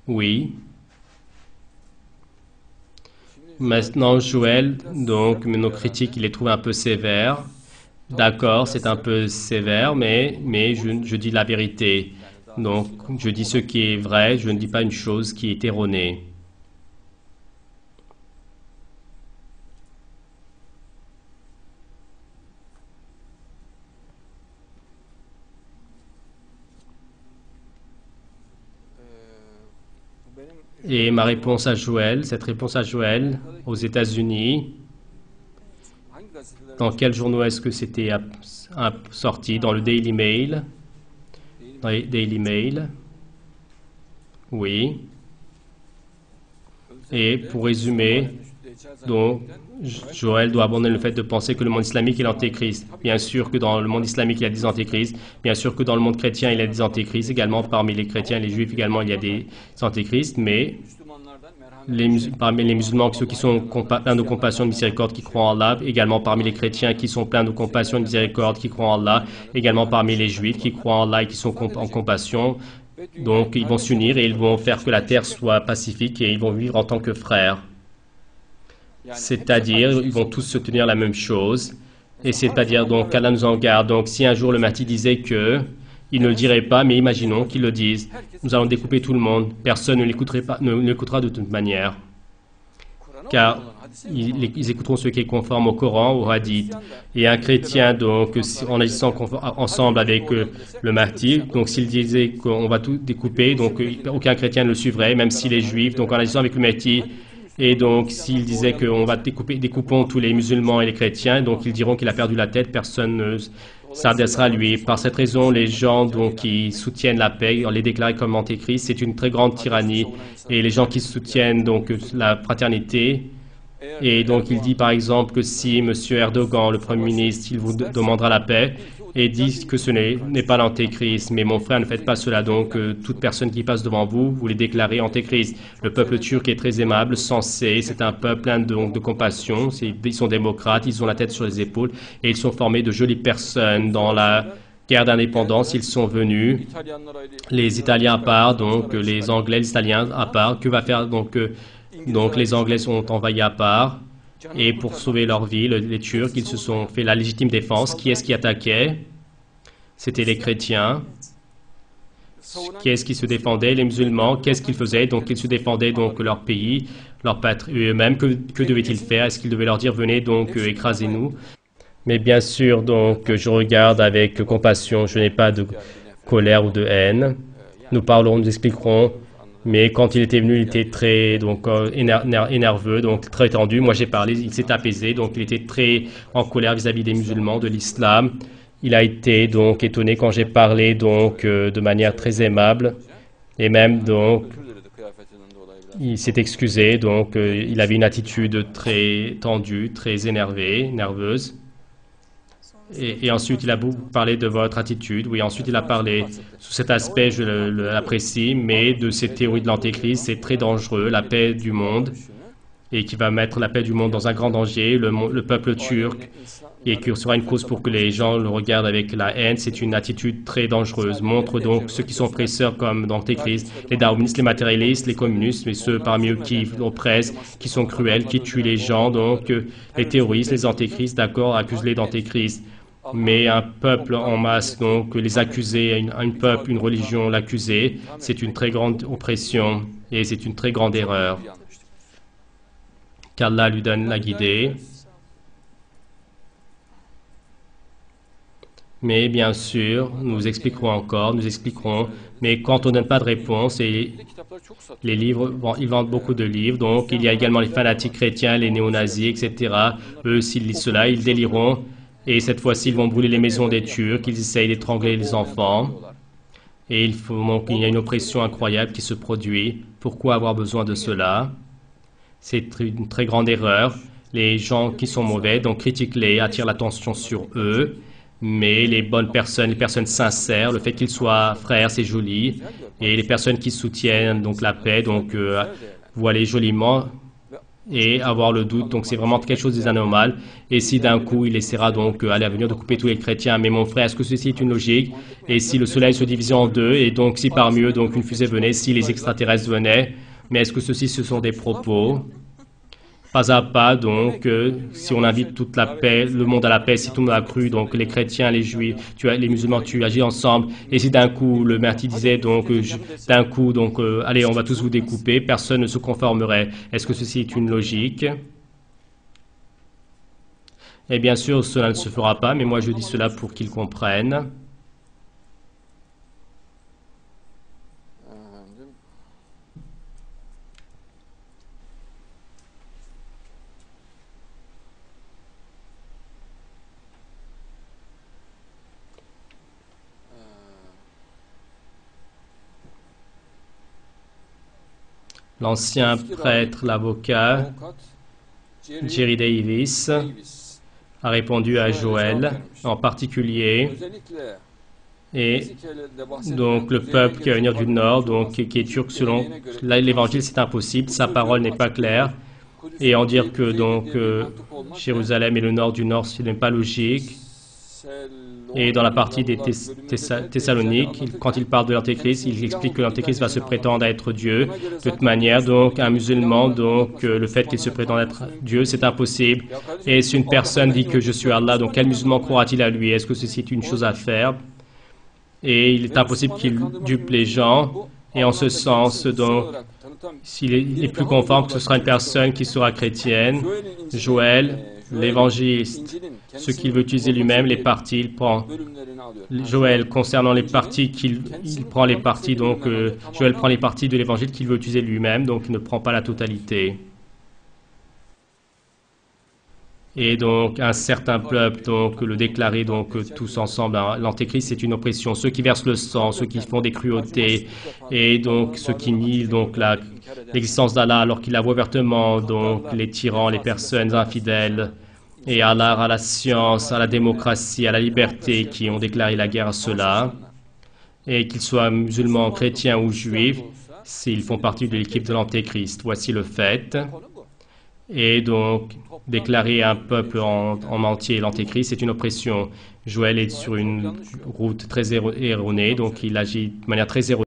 Oui. Maintenant, Joël, donc, nos critiques, il les trouve un peu sévères. D'accord, c'est un peu sévère, mais je dis la vérité. Donc, je dis ce qui est vrai, je ne dis pas une chose qui est erronée. Et ma réponse à Joël, cette réponse à Joël, aux États-Unis, dans quel journal est-ce que c'était sorti? Dans le Daily Mail? Dans les Daily Mail? Oui. Et pour résumer, donc, Joël doit abandonner le fait de penser que le monde islamique est l'antéchrist. Bien sûr que dans le monde islamique, il y a des antéchrists. Bien sûr que dans le monde chrétien, il y a des antéchrists. Également, parmi les chrétiens et les juifs, également, il y a des antéchrists. Mais parmi les musulmans, ceux qui sont pleins de compassion et de miséricorde, qui croient en Allah, également parmi les chrétiens qui sont pleins de compassion et de miséricorde, qui croient en Allah, également parmi les juifs qui croient en Allah et qui sont en compassion. Donc, ils vont s'unir et ils vont faire que la terre soit pacifique et ils vont vivre en tant que frères. C'est-à-dire, ils vont tous se tenir la même chose. Et c'est-à-dire, donc, qu'Allah nous en garde. Donc, si un jour le Mahdi disait que, il ne le dirait pas, mais imaginons qu'il le dise. Nous allons découper tout le monde. Personne ne l'écoutera de toute manière. Car ils écouteront ce qui est conforme au Coran, au Hadith. Et un chrétien, donc, en agissant ensemble avec le Mahdi, donc s'il disait qu'on va tout découper, donc aucun chrétien ne le suivrait, même s'il est juif, donc en agissant avec le Mahdi. Et donc, s'il disait qu'on va découpons tous les musulmans et les chrétiens, donc ils diront qu'il a perdu la tête, personne ne s'adressera à lui. Par cette raison, les gens donc, qui soutiennent la paix, les déclarer comme antéchrist, c'est une très grande tyrannie. Et les gens qui soutiennent donc la fraternité, et donc il dit par exemple que si M. Erdogan, le Premier ministre, il vous demandera la paix, et dit que ce n'est pas l'antéchrist, mais mon frère, ne faites pas cela. Donc, toute personne qui passe devant vous, vous les déclarez antéchrist. Le peuple turc est très aimable, sensé, c'est un peuple plein de compassion, ils sont démocrates, ils ont la tête sur les épaules, et ils sont formés de jolies personnes. Dans la guerre d'indépendance, ils sont venus, les Italiens à part, donc les Anglais, les Italiens à part. Que va faire donc les Anglais sont envahis à part. Et pour sauver leur vie, les Turcs, ils se sont fait la légitime défense. Qui est-ce qui attaquait? C'était les chrétiens. Qui est-ce qui se défendait? Les musulmans. Qu'est-ce qu'ils faisaient? Donc, ils se défendaient donc leur pays, leur patrie eux-mêmes. Que devaient-ils faire? Est-ce qu'ils devaient leur dire, venez donc écrasez-nous? Mais bien sûr, donc, je regarde avec compassion. Je n'ai pas de colère ou de haine. Nous parlons, nous expliquerons. Mais quand il était venu, il était très donc énerveux, donc très tendu. Moi, j'ai parlé, il s'est apaisé, donc il était très en colère vis-à-vis des musulmans, de l'islam. Il a été donc étonné quand j'ai parlé donc de manière très aimable et même donc il s'est excusé. Donc il avait une attitude très tendue, très énervée, nerveuse. Et ensuite, il a beaucoup parlé de votre attitude. Oui, ensuite, il a parlé sous cet aspect, je l'apprécie, mais de cette théorie de l'antéchrist, c'est très dangereux, la paix du monde, et qui va mettre la paix du monde dans un grand danger, le peuple turc, et qui sera une cause pour que les gens le regardent avec la haine. C'est une attitude très dangereuse. Montre donc ceux qui sont oppresseurs comme l'antéchrist, les darwinistes, les matérialistes, les communistes, mais ceux parmi eux qui oppressent, qui sont cruels, qui tuent les gens, donc les terroristes, les antéchrists, d'accord, accusent-les d'antéchrist. Mais un peuple en masse, donc les accuser, un peuple, une religion l'accuser, c'est une très grande oppression et c'est une très grande erreur. Qu'Allah lui donne la guidée. Mais bien sûr, nous expliquerons encore, nous expliquerons, mais quand on ne donne pas de réponse, et les livres, bon, ils vendent beaucoup de livres, donc il y a également les fanatiques chrétiens, les néo-nazis, etc. Eux, s'ils lisent cela, ils délireront. Et cette fois-ci, ils vont brûler les maisons des Turcs, ils essayent d'étrangler les enfants. Et donc, il y a une oppression incroyable qui se produit. Pourquoi avoir besoin de cela? C'est une très grande erreur. Les gens qui sont mauvais, donc critique-les, attire l'attention sur eux. Mais les bonnes personnes, les personnes sincères, le fait qu'ils soient frères, c'est joli. Et les personnes qui soutiennent donc la paix, donc voilées joliment. et avoir le doute. Donc c'est vraiment quelque chose d'anormal. Et si d'un coup il essaiera donc à l'avenir de couper tous les chrétiens, mais mon frère, est-ce que ceci est une logique? Et si le soleil se divisait en deux, et donc si parmi eux donc une fusée venait, si les extraterrestres venaient, mais est-ce que ceci ce sont des propos? Pas à pas, donc, si on invite toute la paix, le monde à la paix, si tout le monde a cru, donc les chrétiens, les juifs, les musulmans, tu agis ensemble, et si d'un coup le martyr disait, donc, d'un coup, donc, allez, on va tous vous découper, personne ne se conformerait. Est-ce que ceci est une logique? Et bien sûr, cela ne se fera pas, mais moi je dis cela pour qu'ils comprennent. L'ancien prêtre, l'avocat, Jerry Davis, a répondu à Joël en particulier. Et donc le peuple qui va venir du nord, donc qui est turc selon l'évangile, c'est impossible, sa parole n'est pas claire. Et en dire que donc Jérusalem et le nord du nord, ce n'est pas logique. Et dans la partie des Thessaloniques, quand il parle de l'Antéchrist, il explique que l'Antéchrist va se prétendre être Dieu. De toute manière, donc un musulman, donc le fait qu'il se prétende être Dieu, c'est impossible. Et si une personne dit que je suis Allah, donc quel musulman croira-t-il à lui? Est-ce que ceci est une chose à faire? Et il est impossible qu'il dupe les gens. Et en ce sens, donc, s'il est plus conforme, que ce sera une personne qui sera chrétienne. Joël, l'évangéliste, ce qu'il veut utiliser lui-même, les parties, il prend. Joël, concernant les parties, il prend les parties, donc Joël prend les parties de l'évangile qu'il veut utiliser lui-même, donc il ne prend pas la totalité. Et donc un certain peuple donc le déclarer donc tous ensemble, hein, l'antéchrist c'est une oppression, ceux qui versent le sang, ceux qui font des cruautés et donc ceux qui nient donc l'existence d'Allah alors qu'il la voit ouvertement, donc les tyrans, les personnes infidèles et à l'art, à la science, à la démocratie, à la liberté qui ont déclaré la guerre à cela, et qu'ils soient musulmans, chrétiens ou juifs, s'ils font partie de l'équipe de l'antéchrist. Voici le fait. Et donc, déclarer un peuple en entier l'antéchrist, c'est une oppression. Joël est sur une route très erronée, donc il agit de manière très erronée.